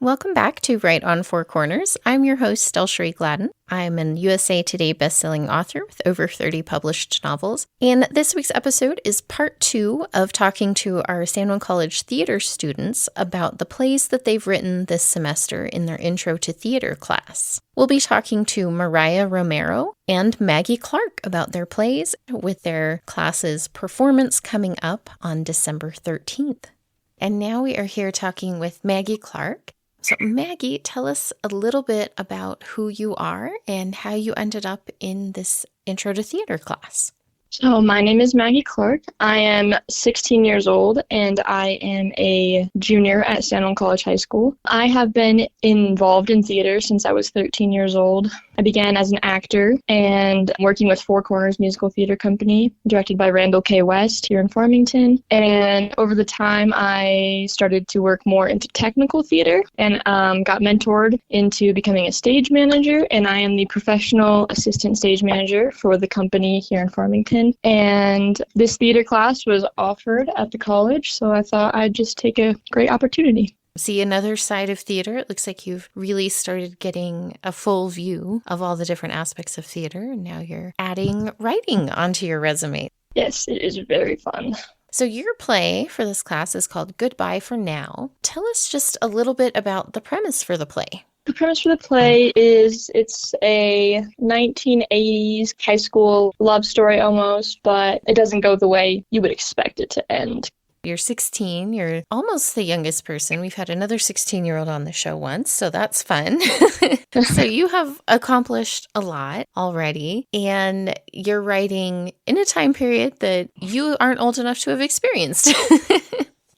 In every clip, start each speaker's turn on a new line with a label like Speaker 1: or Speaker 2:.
Speaker 1: Welcome back to Right on Four Corners. I'm your host, DelSheree Gladden. I'm an USA Today bestselling author with over 30 published novels. And this week's episode is part 2 of talking to our San Juan College theater students about the plays that they've written this semester in their Intro to Theater class. We'll be talking to Mariah Romero and Maggie Clark about their plays, with their class's performance coming up on December 13th. And now we are here talking with Maggie Clark. So Maggie, tell us a little bit about who you are and how you ended up in this Intro to Theater class.
Speaker 2: So my name is Maggie Clark. I am 16 years old and I am a junior at San Juan College High School. I have been involved in theater since I was 13 years old. I began as an actor and working with Four Corners Musical Theater Company, directed by Randall K. West here in Farmington. And over the time, I started to work more into technical theater and got mentored into becoming a stage manager. And I am the professional assistant stage manager for the company here in Farmington. And this theater class was offered at the college, so I thought I'd just take a great opportunity.
Speaker 1: See another side of theater. It looks like you've really started getting a full view of all the different aspects of theater, and now you're adding writing onto your resume.
Speaker 2: Yes, it is very fun.
Speaker 1: So your play for this class is called Goodbye for Now. Tell us just a little bit about the premise for the play.
Speaker 2: The premise for the play is it's a 1980s high school love story almost, but it doesn't go the way you would expect it to end.
Speaker 1: You're 16. You're almost the youngest person. We've had another 16-year-old on the show once, so that's fun. So you have accomplished a lot already, and you're writing in a time period that you aren't old enough to have experienced.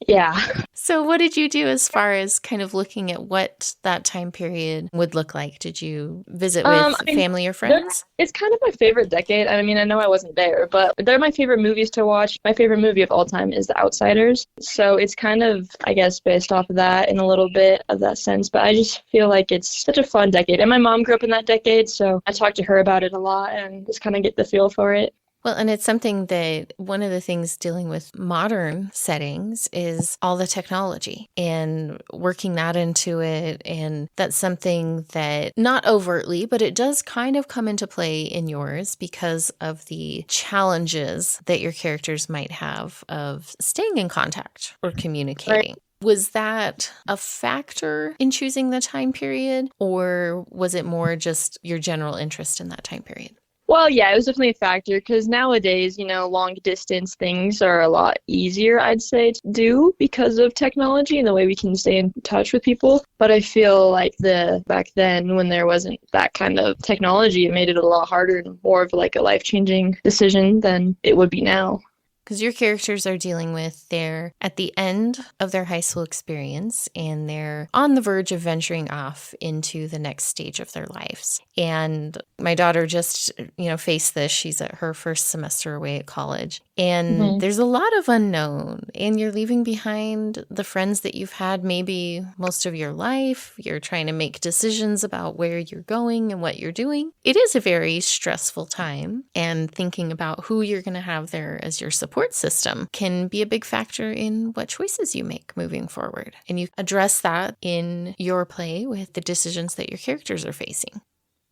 Speaker 2: Yeah.
Speaker 1: So what did you do as far as kind of looking at what that time period would look like? Did you visit with family or friends?
Speaker 2: It's kind of my favorite decade. I mean, I know I wasn't there, but they're my favorite movies to watch. My favorite movie of all time is The Outsiders. So it's kind of, I guess, based off of that in a little bit of that sense. But I just feel like it's such a fun decade. And my mom grew up in that decade, so I talked to her about it a lot and just kind of get the feel for it.
Speaker 1: Well, and it's something that one of the things dealing with modern settings is all the technology and working that into it. And that's something that not overtly, but it does kind of come into play in yours because of the challenges that your characters might have of staying in contact or communicating. Right. Was that a factor in choosing the time period, or was it more just your general interest in that time period?
Speaker 2: Well, yeah, it was definitely a factor because nowadays, long distance things are a lot easier, I'd say, to do because of technology and the way we can stay in touch with people. But I feel like back then when there wasn't that kind of technology, it made it a lot harder and more of like a life-changing decision than it would be now.
Speaker 1: Because your characters are dealing with, they're at the end of their high school experience and they're on the verge of venturing off into the next stage of their lives. And my daughter just, faced this. She's at her first semester away at college. And there's a lot of unknown. And you're leaving behind the friends that you've had maybe most of your life. You're trying to make decisions about where you're going and what you're doing. It is a very stressful time. And thinking about who you're going to have there as your support system can be a big factor in what choices you make moving forward. And you address that in your play with the decisions that your characters are facing.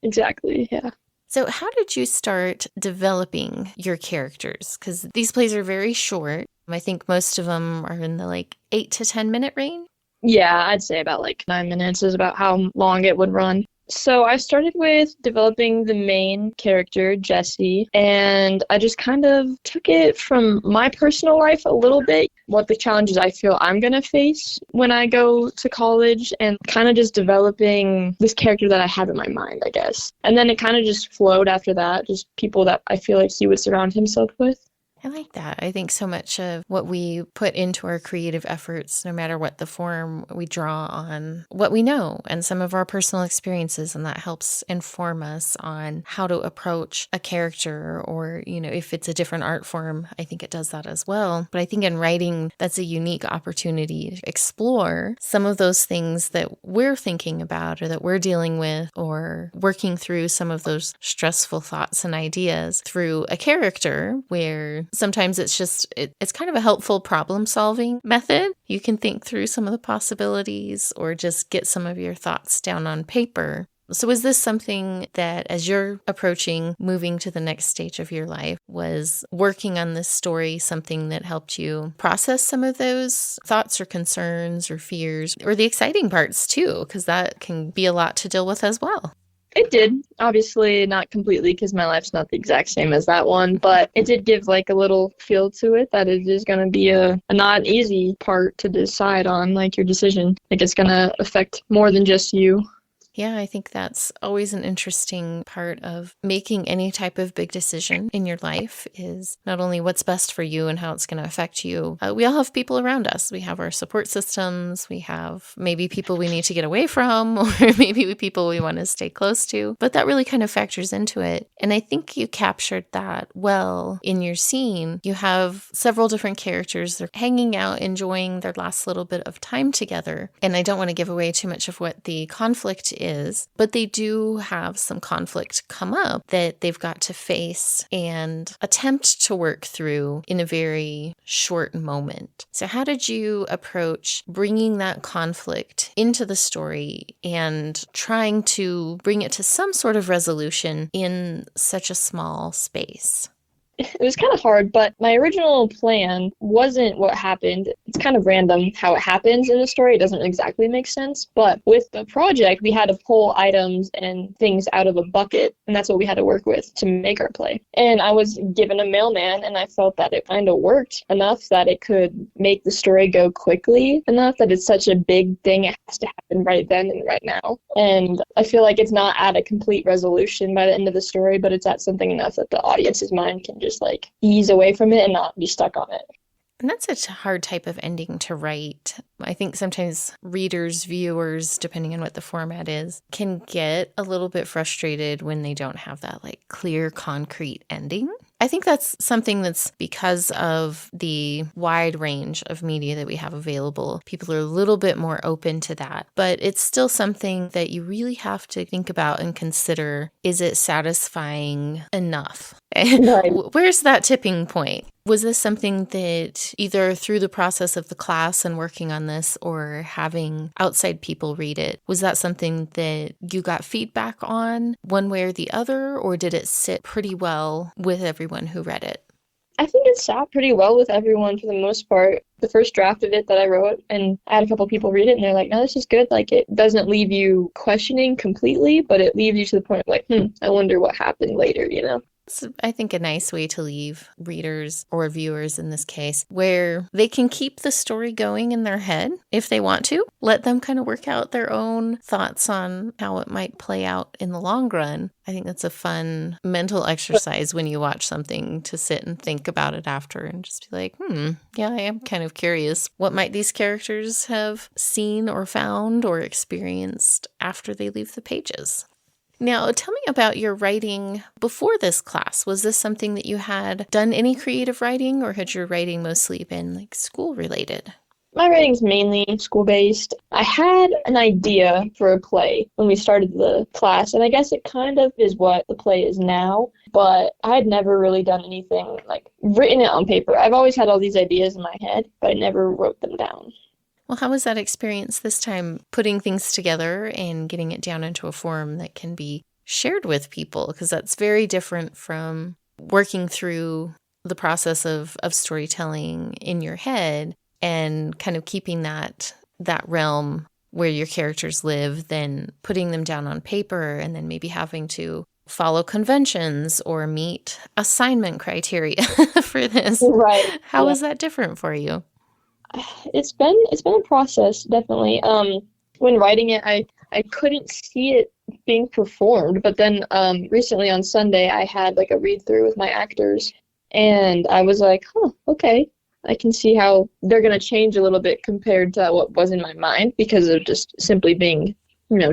Speaker 2: Exactly, yeah.
Speaker 1: So how did you start developing your characters? Because these plays are very short. I think most of them are in the 8 to 10 minute range.
Speaker 2: Yeah, I'd say about 9 minutes is about how long it would run. So I started with developing the main character, Jessie, and I just kind of took it from my personal life a little bit, what the challenges I feel I'm going to face when I go to college, and kind of just developing this character that I have in my mind, I guess. And then it kind of just flowed after that, just people that I feel like he would surround himself with.
Speaker 1: I like that. I think so much of what we put into our creative efforts, no matter what the form, we draw on what we know and some of our personal experiences, and that helps inform us on how to approach a character or, if it's a different art form, I think it does that as well. But I think in writing, that's a unique opportunity to explore some of those things that we're thinking about or that we're dealing with, or working through some of those stressful thoughts and ideas through a character where sometimes it's kind of a helpful problem solving method. You can think through some of the possibilities or just get some of your thoughts down on paper. So is this something that, as you're approaching moving to the next stage of your life, was working on this story something that helped you process some of those thoughts or concerns or fears, or the exciting parts too, because that can be a lot to deal with as well?
Speaker 2: It did. Obviously, not completely because my life's not the exact same as that one, but it did give like a little feel to it that it is going to be a not easy part to decide on, like your decision. Like it's going to affect more than just you.
Speaker 1: Yeah, I think that's always an interesting part of making any type of big decision in your life is not only what's best for you and how it's going to affect you. We all have people around us. We have our support systems. We have maybe people we need to get away from, or maybe people we want to stay close to. But that really kind of factors into it. And I think you captured that well in your scene. You have several different characters. They're hanging out, enjoying their last little bit of time together. And I don't want to give away too much of what the conflict is, but they do have some conflict come up that they've got to face and attempt to work through in a very short moment. So how did you approach bringing that conflict into the story and trying to bring it to some sort of resolution in such a small space?
Speaker 2: It was kind of hard, but my original plan wasn't what happened. It's kind of random how it happens in the story. It doesn't exactly make sense. But with the project, we had to pull items and things out of a bucket, and that's what we had to work with to make our play. And I was given a mailman, and I felt that it kind of worked enough that it could make the story go quickly enough that it's such a big thing. It has to happen right then and right now. And I feel like it's not at a complete resolution by the end of the story, but it's at something enough that the audience's mind can just like ease away from it and not be stuck on it.
Speaker 1: And that's such a hard type of ending to write. I think sometimes readers, viewers, depending on what the format is, can get a little bit frustrated when they don't have that like clear, concrete ending. I think that's something that's because of the wide range of media that we have available. People are a little bit more open to that, but it's still something that you really have to think about and consider. Is it satisfying enough?
Speaker 2: Right.
Speaker 1: Where's that tipping point? Was this something that either through the process of the class and working on this or having outside people read it, was that something that you got feedback on one way or the other, or did it sit pretty well with everyone who read it?
Speaker 2: I think it sat pretty well with everyone for the most part. The first draft of it that I wrote, and I had a couple people read it, and they're like, no, this is good. Like, it doesn't leave you questioning completely, but it leaves you to the point of like, I wonder what happened later, you know?
Speaker 1: It's, I think, a nice way to leave readers or viewers in this case where they can keep the story going in their head if they want to. Let them kind of work out their own thoughts on how it might play out in the long run. I think that's a fun mental exercise when you watch something to sit and think about it after and just be like, yeah, I am kind of curious. What might these characters have seen or found or experienced after they leave the pages? Now, tell me about your writing before this class. Was this something that you had done any creative writing, or had your writing mostly been like school related?
Speaker 2: My writing's mainly school-based. I had an idea for a play when we started the class, and I guess it kind of is what the play is now, but I had never really done anything, like written it on paper. I've always had all these ideas in my head, but I never wrote them down.
Speaker 1: Well, how was that experience this time, putting things together and getting it down into a form that can be shared with people? Because that's very different from working through the process of storytelling in your head and kind of keeping that realm where your characters live, then putting them down on paper and then maybe having to follow conventions or meet assignment criteria for this.
Speaker 2: Right.
Speaker 1: How was that different for you?
Speaker 2: It's been a process, definitely. When writing it, I couldn't see it being performed, but then recently on Sunday I had like a read through with my actors, and I was like, okay, I can see how they're gonna change a little bit compared to what was in my mind because of just simply being,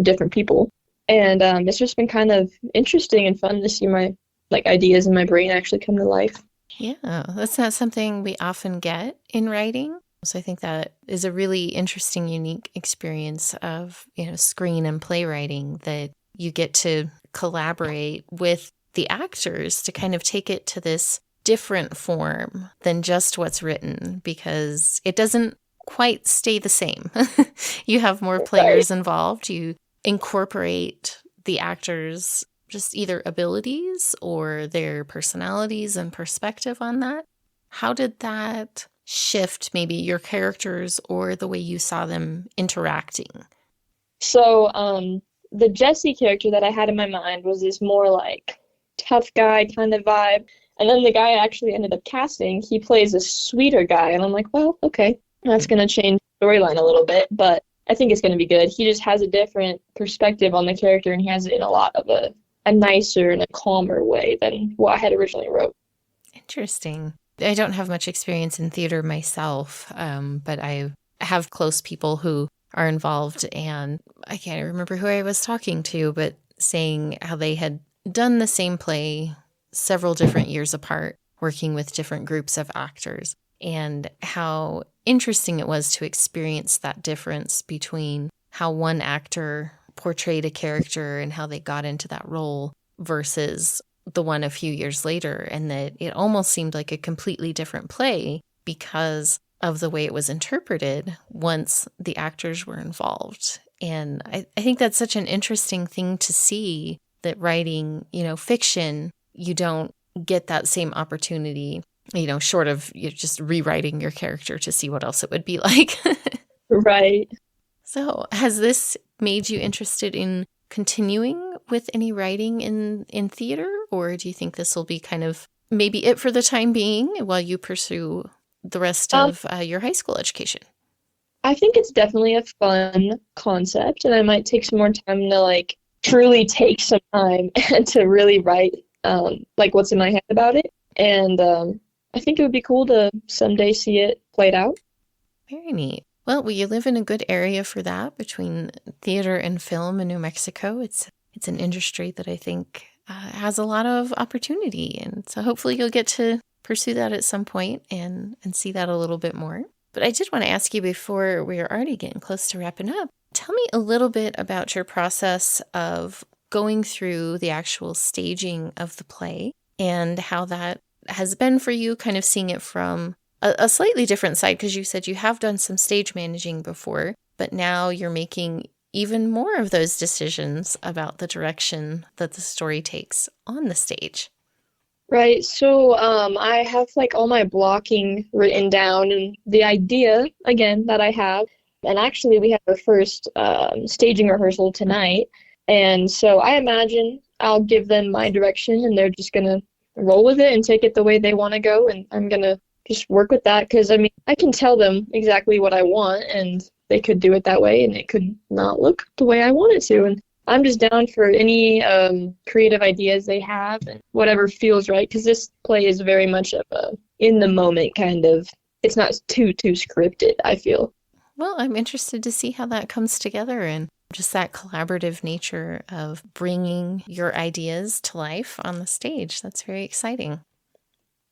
Speaker 2: different people. And it's just been kind of interesting and fun to see my ideas in my brain actually come to life.
Speaker 1: Yeah, that's not something we often get in writing. So I think that is a really interesting, unique experience of, screen and playwriting, that you get to collaborate with the actors to kind of take it to this different form than just what's written, because it doesn't quite stay the same. You have more players involved. You incorporate the actors' just either abilities or their personalities and perspective on that. How did that shift maybe your characters or the way you saw them interacting?
Speaker 2: So, the Jesse character that I had in my mind was this more like tough guy kind of vibe. And then the guy I actually ended up casting, he plays a sweeter guy. And I'm like, well, okay, that's going to change the storyline a little bit, but I think it's going to be good. He just has a different perspective on the character, and he has it in a lot of a nicer and a calmer way than what I had originally wrote.
Speaker 1: Interesting. I don't have much experience in theater myself, but I have close people who are involved, and I can't remember who I was talking to, but saying how they had done the same play several different years apart, working with different groups of actors, and how interesting it was to experience that difference between how one actor portrayed a character and how they got into that role versus the one a few years later, and that it almost seemed like a completely different play because of the way it was interpreted once the actors were involved. And I think that's such an interesting thing to see, that writing, fiction, you don't get that same opportunity, short of just rewriting your character to see what else it would be like.
Speaker 2: Right.
Speaker 1: So has this made you interested in continuing with any writing in theater, or do you think this will be kind of maybe it for the time being while you pursue the rest of your high school education?
Speaker 2: I think it's definitely a fun concept, and I might take some more time to truly take some time and to really write what's in my head about it. And I think it would be cool to someday see it played out.
Speaker 1: Very neat. Well, you live in a good area for that, between theater and film in New Mexico. It's an industry that I think has a lot of opportunity, and so hopefully you'll get to pursue that at some point and see that a little bit more. But I did want to ask you, before we are already getting close to wrapping up, tell me a little bit about your process of going through the actual staging of the play and how that has been for you, kind of seeing it from a slightly different side, because you said you have done some stage managing before, but now you're making even more of those decisions about the direction that the story takes on the stage.
Speaker 2: Right. So I have all my blocking written down, and the idea, again, that I have, and actually we have our first staging rehearsal tonight. And so I imagine I'll give them my direction, and they're just going to roll with it and take it the way they want to go. And I'm going to just work with that, because I can tell them exactly what I want, and they could do it that way, and it could not look the way I want it to. And I'm just down for any creative ideas they have and whatever feels right, because this play is very much of a in the moment kind of. It's not too scripted, I feel.
Speaker 1: Well, I'm interested to see how that comes together, and just that collaborative nature of bringing your ideas to life on the stage. That's very exciting.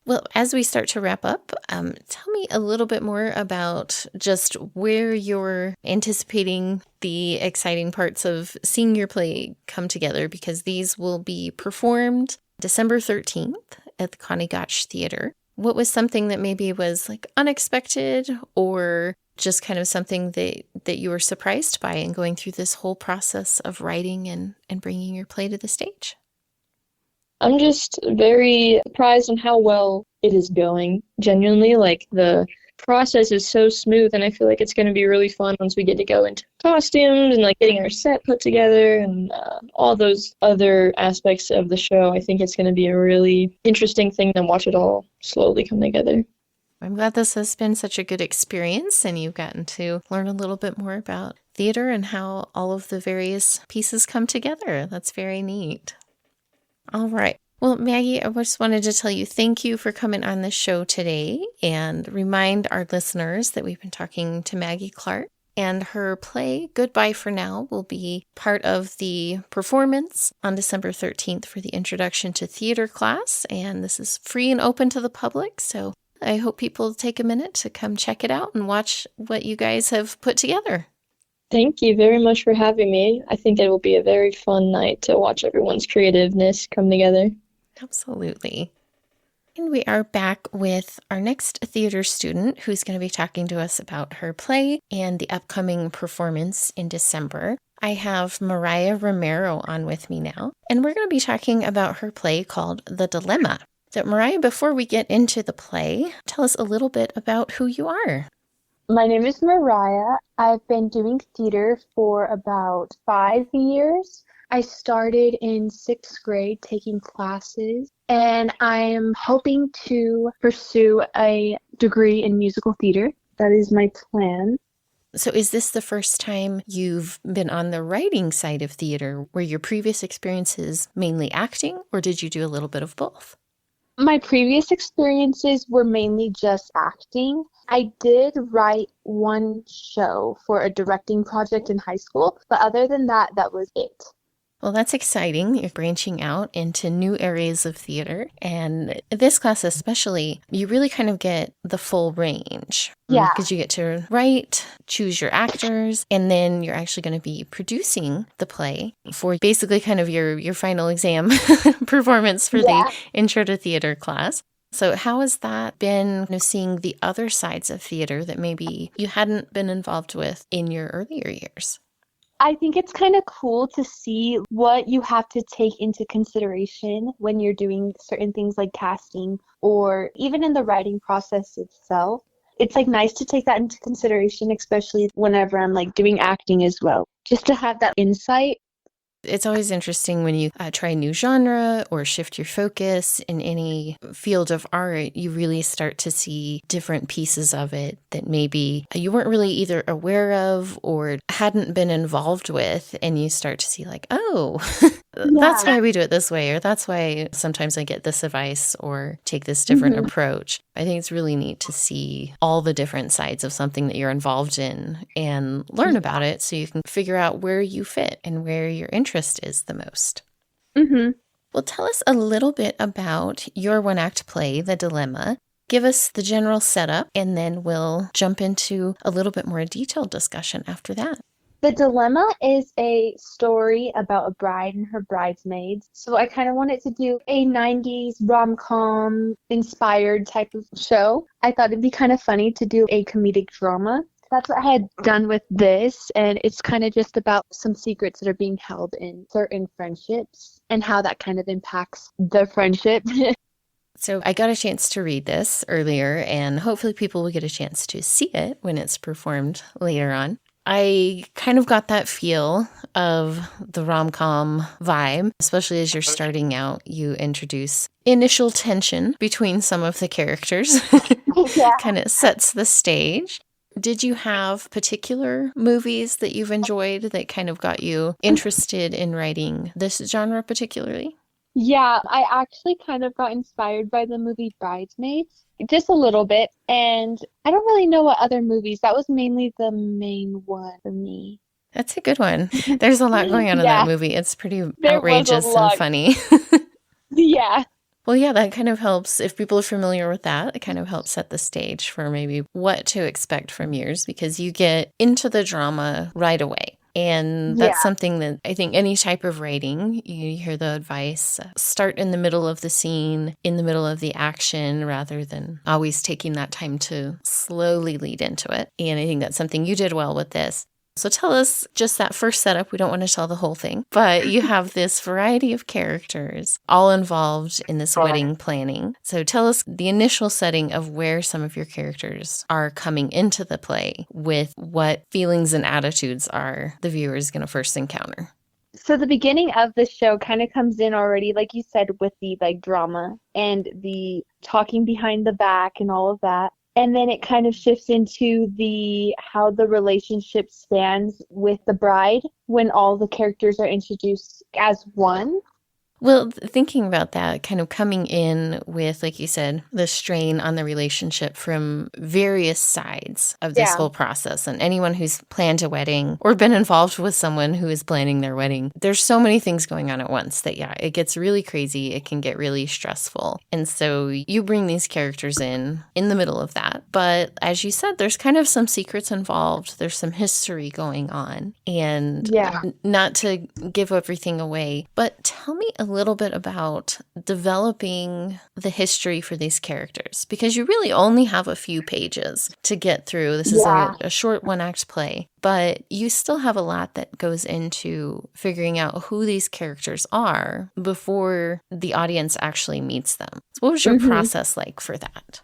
Speaker 1: Well, as we start to wrap up, tell me a little bit more about just where you're anticipating the exciting parts of seeing your play come together, because these will be performed December 13th at the Connie Gotsch Theater. What was something that maybe was unexpected, or just kind of something that you were surprised by in going through this whole process of writing and bringing your play to the stage?
Speaker 2: I'm just very surprised on how well it is going. Genuinely, the process is so smooth, and I feel like it's going to be really fun once we get to go into costumes and getting our set put together and all those other aspects of the show. I think it's going to be a really interesting thing to watch it all slowly come together.
Speaker 1: I'm glad this has been such a good experience, and you've gotten to learn a little bit more about theater and how all of the various pieces come together. That's very neat. All right. Well, Maggie, I just wanted to tell you thank you for coming on this show today, and remind our listeners that we've been talking to Maggie Clark, and her play, Goodbye for Now, will be part of the performance on December 13th for the Introduction to Theater class, and this is free and open to the public, so I hope people take a minute to come check it out and watch what you guys have put together.
Speaker 2: Thank you very much for having me. I think it will be a very fun night to watch everyone's creativeness come together.
Speaker 1: Absolutely. And we are back with our next theater student who's going to be talking to us about her play and the upcoming performance in December. I have Mariah Romero on with me now, and we're going to be talking about her play called The Dilemma. So, Mariah, before we get into the play, tell us a little bit about who you are.
Speaker 2: My name is Mariah. I've been doing theater for about 5 years. I started in 6th grade taking classes, and I am hoping to pursue a degree in musical theater. That is my plan.
Speaker 1: So is this the first time you've been on the writing side of theater? Were your previous experiences mainly acting, or did you do a little bit of both?
Speaker 2: My previous experiences were mainly just acting. I did write one show for a directing project in high school, but other than that, that was it.
Speaker 1: Well, that's exciting. You're branching out into new areas of theater. And this class especially, you really kind of get the full range.
Speaker 2: Yeah.
Speaker 1: Because you get to write, choose your actors, and then you're actually going to be producing the play for basically kind of your final exam performance for the Intro to Theater class. So how has that been, seeing the other sides of theater that maybe you hadn't been involved with in your earlier years?
Speaker 2: I think it's kind of cool to see what you have to take into consideration when you're doing certain things like casting or even in the writing process itself. It's nice to take that into consideration, especially whenever I'm doing acting as well, just to have that insight.
Speaker 1: It's always interesting when you try a new genre or shift your focus in any field of art, you really start to see different pieces of it that maybe you weren't really either aware of or hadn't been involved with. And you start to see that's why we do it this way, or that's why sometimes I get this advice or take this different approach. I think it's really neat to see all the different sides of something that you're involved in and learn about it so you can figure out where you fit and where your interest is the most. Well, tell us a little bit about your one-act play, The Dilemma. Give us the general setup, and then we'll jump into a little bit more detailed discussion after that.
Speaker 2: The Dilemma is a story about a bride and her bridesmaids. So I kind of wanted to do a 90s rom-com inspired type of show. I thought it'd be kind of funny to do a comedic drama. That's what I had done with this, and it's kind of just about some secrets that are being held in certain friendships and how that kind of impacts the friendship.
Speaker 1: So I got a chance to read this earlier, and hopefully people will get a chance to see it when it's performed later on. I kind of got that feel of the rom-com vibe, especially as you're starting out. You introduce initial tension between some of the characters. Kind of sets the stage. Did you have particular movies that you've enjoyed that kind of got you interested in writing this genre particularly?
Speaker 2: Yeah, I actually kind of got inspired by the movie Bridesmaids, just a little bit, and I don't really know what other movies. That was mainly the main one for me.
Speaker 1: That's a good one. There's a lot going on in that movie. It's pretty outrageous and funny.
Speaker 2: Yeah.
Speaker 1: Well, yeah, that kind of helps. If people are familiar with that, it kind of helps set the stage for maybe what to expect from yours, because you get into the drama right away. And that's something that I think any type of writing, you hear the advice, start in the middle of the scene, in the middle of the action, rather than always taking that time to slowly lead into it. And I think that's something you did well with this. So tell us just that first setup. We don't want to tell the whole thing, but you have this variety of characters all involved in this wedding planning. So tell us the initial setting of where some of your characters are coming into the play with what feelings and attitudes are the viewer is going to first encounter.
Speaker 2: So the beginning of the show kind of comes in already, like you said, with the drama and the talking behind the back and all of that. And then it kind of shifts into how the relationship stands with the bride when all the characters are introduced as one.
Speaker 1: Well, thinking about that, kind of coming in with, like you said, the strain on the relationship from various sides of this whole process. And anyone who's planned a wedding or been involved with someone who is planning their wedding, there's so many things going on at once that, it gets really crazy. It can get really stressful. And so you bring these characters in the middle of that. But as you said, there's kind of some secrets involved. There's some history going on. And not to give everything away, but tell me a little bit about developing the history for these characters? Because you really only have a few pages to get through. This is a short one-act play, but you still have a lot that goes into figuring out who these characters are before the audience actually meets them. So what was your process like for that?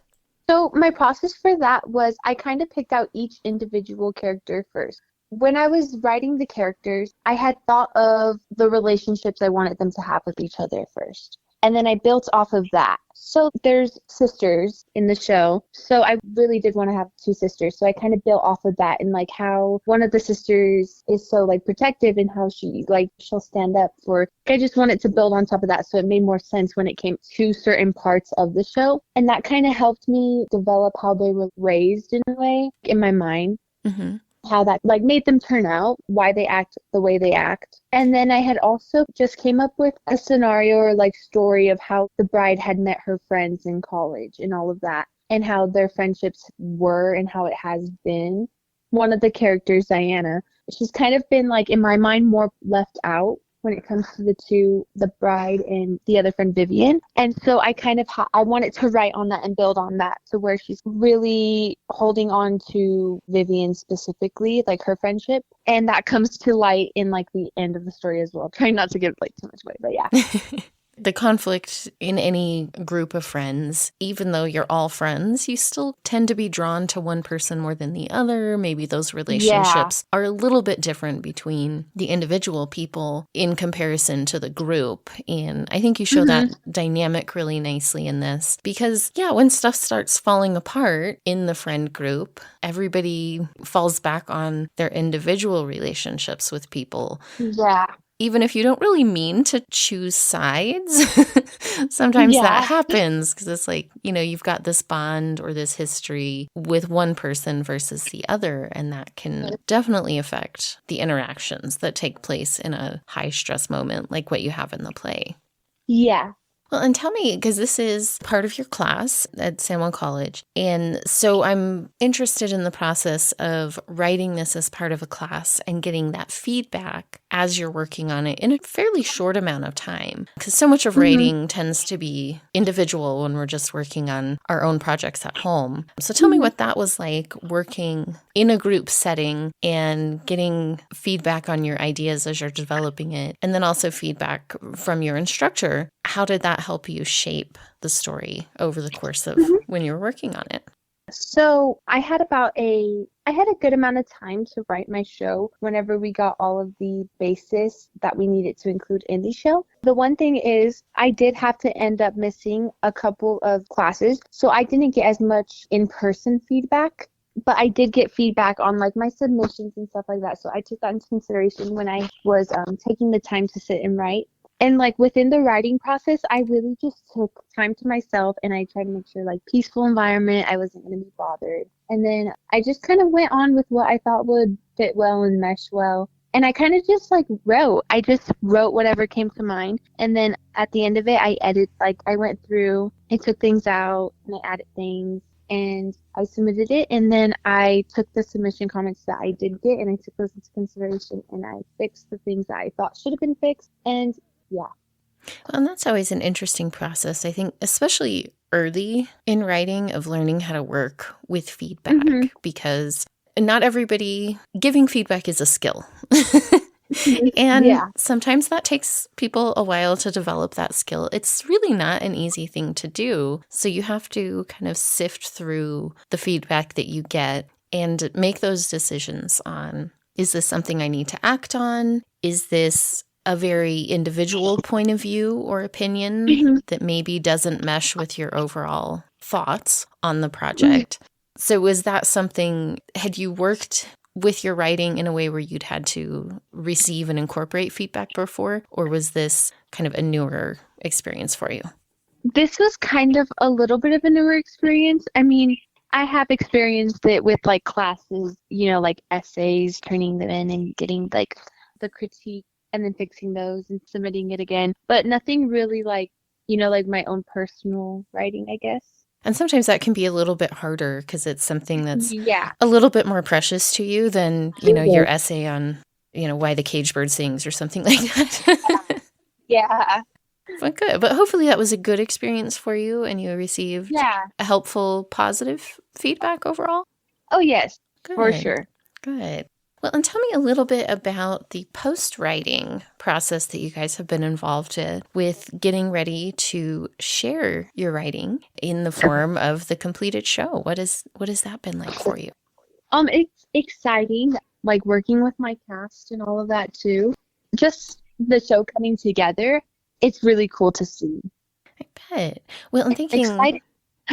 Speaker 3: So my process for that was I kind of picked out each individual character first. When I was writing the characters, I had thought of the relationships I wanted them to have with each other first. And then I built off of that. So there's sisters in the show. So I really did want to have two sisters. So I kind of built off of that and like how one of the sisters is so like protective and how she'll stand up for. I just wanted to build on top of that so it made more sense when it came to certain parts of the show. And that kind of helped me develop how they were raised in a way in my mind. Mm-hmm. How that like made them turn out, why they act the way they act. And then I had also just came up with a scenario or like story of how the bride had met her friends in college and all of that and how their friendships were and how it has been. One of the characters, Diana, she's kind of been like in my mind more left out when it comes to the two, the bride and the other friend Vivian. And so I kind of I wanted to write on that and build on that to where she's really holding on to Vivian specifically, like her friendship. And that comes to light in like the end of the story as well. Trying not to give like too much away, but yeah.
Speaker 1: The conflict in any group of friends, even though you're all friends, you still tend to be drawn to one person more than the other. Maybe those relationships are a little bit different between the individual people in comparison to the group. And I think you show that dynamic really nicely in this because, when stuff starts falling apart in the friend group, everybody falls back on their individual relationships with people.
Speaker 3: Yeah.
Speaker 1: Even if you don't really mean to choose sides, sometimes that happens because it's like, you've got this bond or this history with one person versus the other, and that can definitely affect the interactions that take place in a high stress moment like what you have in the play.
Speaker 3: Yeah.
Speaker 1: Well, and tell me, because this is part of your class at San Juan College, and so I'm interested in the process of writing this as part of a class and getting that feedback as you're working on it in a fairly short amount of time. Because so much of writing tends to be individual when we're just working on our own projects at home. So tell me what that was like working in a group setting and getting feedback on your ideas as you're developing it, and then also feedback from your instructor. How did that help you shape the story over the course of when you were working on it?
Speaker 3: So I had a good amount of time to write my show whenever we got all of the basis that we needed to include in the show. The one thing is I did have to end up missing a couple of classes, so I didn't get as much in-person feedback, but I did get feedback on like my submissions and stuff like that. So I took that into consideration when I was taking the time to sit and write. And like within the writing process, I really just took time to myself and I tried to make sure like peaceful environment, I wasn't going to be bothered. And then I just kind of went on with what I thought would fit well and mesh well. And I kind of just like I just wrote whatever came to mind. And then at the end of it, I went through, I took things out and I added things and I submitted it. And then I took the submission comments that I did get and I took those into consideration and I fixed the things that I thought should have been fixed. And yeah.
Speaker 1: Well, and that's always an interesting process, I think, especially early in writing of learning how to work with feedback because not everybody giving feedback is a skill. And sometimes that takes people a while to develop that skill. It's really not an easy thing to do. So you have to kind of sift through the feedback that you get and make those decisions on, is this something I need to act on? Is this a very individual point of view or opinion that maybe doesn't mesh with your overall thoughts on the project? So was that something, had you worked with your writing in a way where you'd had to receive and incorporate feedback before, or was this kind of a newer experience for you?
Speaker 3: This was kind of a little bit of a newer experience. I mean, I have experienced it with like classes, like essays, turning them in and getting like the critique and then fixing those and submitting it again. But nothing really like, like my own personal writing, I guess.
Speaker 1: And sometimes that can be a little bit harder because it's something that's a little bit more precious to you than, your essay on, why the cage bird sings or something like that.
Speaker 3: Yeah.
Speaker 1: But good. But hopefully that was a good experience for you and you received
Speaker 3: Yeah.
Speaker 1: a helpful, positive feedback overall.
Speaker 3: Oh, yes, for
Speaker 1: Good.
Speaker 3: sure.
Speaker 1: Good. Well, and tell me a little bit about the post-writing process that you guys have been involved with getting ready to share your writing in the form of the completed show. What has that been like for you?
Speaker 3: It's exciting, like working with my cast and all of that too. Just the show coming together, it's really cool to see.
Speaker 1: I bet. Well, I'm thinking,
Speaker 3: Excited.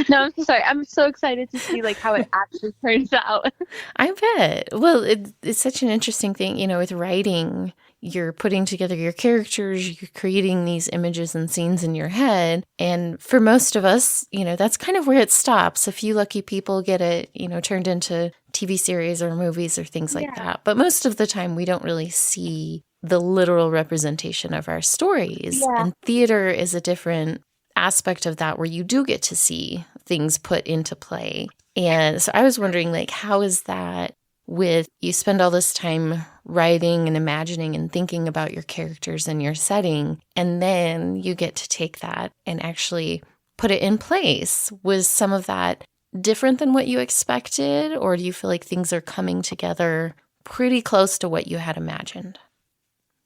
Speaker 3: No, I'm so sorry. I'm so excited to see like how it actually turns out.
Speaker 1: I bet. Well, it's such an interesting thing, with writing. You're putting together your characters, you're creating these images and scenes in your head. And for most of us, that's kind of where it stops. A few lucky people get it, turned into TV series or movies or things like that. But most of the time, we don't really see the literal representation of our stories.
Speaker 3: Yeah.
Speaker 1: And theater is a different aspect of that where you do get to see things put into play. And so I was wondering, how is that with you spend all this time writing and imagining and thinking about your characters and your setting, and then you get to take that and actually put it in place? Was some of that different than what you expected, or do you feel like things are coming together pretty close to what you had imagined?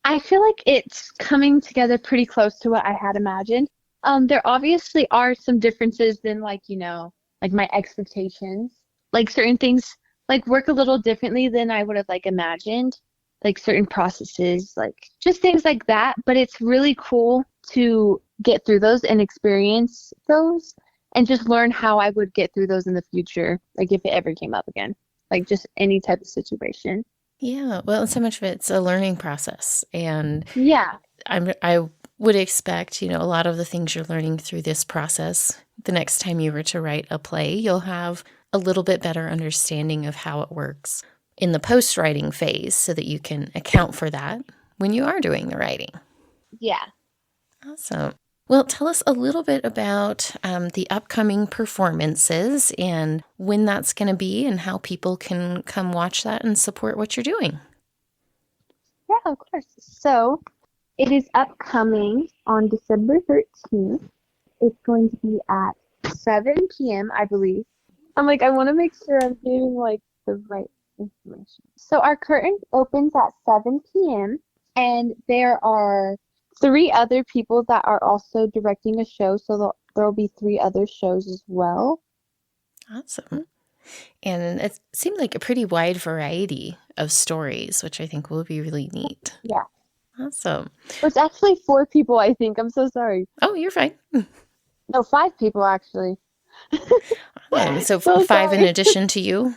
Speaker 3: I feel like it's coming together pretty close to what I had imagined. There obviously are some differences than like my expectations. Like certain things like work a little differently than I would have imagined. Like certain processes, like just things like that. But it's really cool to get through those and experience those and just learn how I would get through those in the future. Like if it ever came up again. Like just any type of situation.
Speaker 1: Yeah, well, so much of it's a learning process. And
Speaker 3: Yeah.
Speaker 1: I would expect, a lot of the things you're learning through this process, the next time you were to write a play, you'll have a little bit better understanding of how it works in the post-writing phase so that you can account for that when you are doing the writing.
Speaker 3: Yeah.
Speaker 1: Awesome. Well, tell us a little bit about the upcoming performances and when that's going to be and how people can come watch that and support what you're doing.
Speaker 3: Yeah, of course. So it is upcoming on December 13th. It's going to be at 7 p.m., I believe. I want to make sure I'm giving the right information. So our curtain opens at 7 p.m. and there are 3 other people that are also directing a show. So there will be 3 other shows as well.
Speaker 1: Awesome. And it seemed like a pretty wide variety of stories, which I think will be really neat.
Speaker 3: Yeah.
Speaker 1: Awesome.
Speaker 3: Well, it's actually 4 people, I think. I'm so sorry.
Speaker 1: Oh, you're fine.
Speaker 3: No, 5 people, actually.
Speaker 1: So 5
Speaker 3: sorry.
Speaker 1: in addition to you?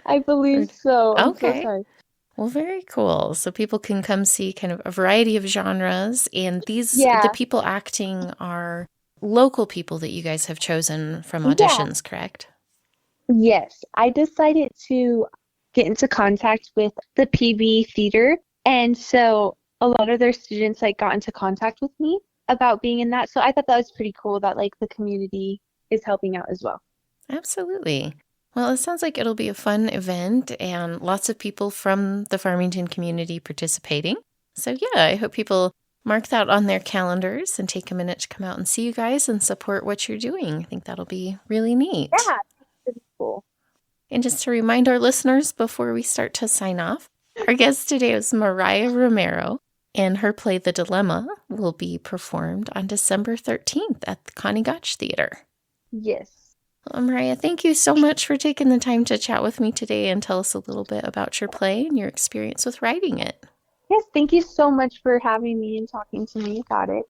Speaker 3: I believe so. I'm
Speaker 1: Okay.
Speaker 3: so sorry.
Speaker 1: Well, very cool. So people can come see kind of a variety of genres. And
Speaker 3: Yeah.
Speaker 1: the people acting are local people that you guys have chosen from auditions, correct?
Speaker 3: Yes. I decided to get into contact with the PB Theater. And so a lot of their students got into contact with me about being in that. So I thought that was pretty cool that the community is helping out as well.
Speaker 1: Absolutely. Well, it sounds like it'll be a fun event and lots of people from the Farmington community participating. So yeah, I hope people mark that on their calendars and take a minute to come out and see you guys and support what you're doing. I think that'll be really neat.
Speaker 3: Yeah, pretty cool.
Speaker 1: And just to remind our listeners before we start to sign off, our guest today is Mariah Romero, and her play The Dilemma will be performed on December 13th at the Connie Gotsch Theater.
Speaker 3: Yes.
Speaker 1: Well, Mariah, thank you so much for taking the time to chat with me today and tell us a little bit about your play and your experience with writing it.
Speaker 3: Yes, thank you so much for having me and talking to me about it.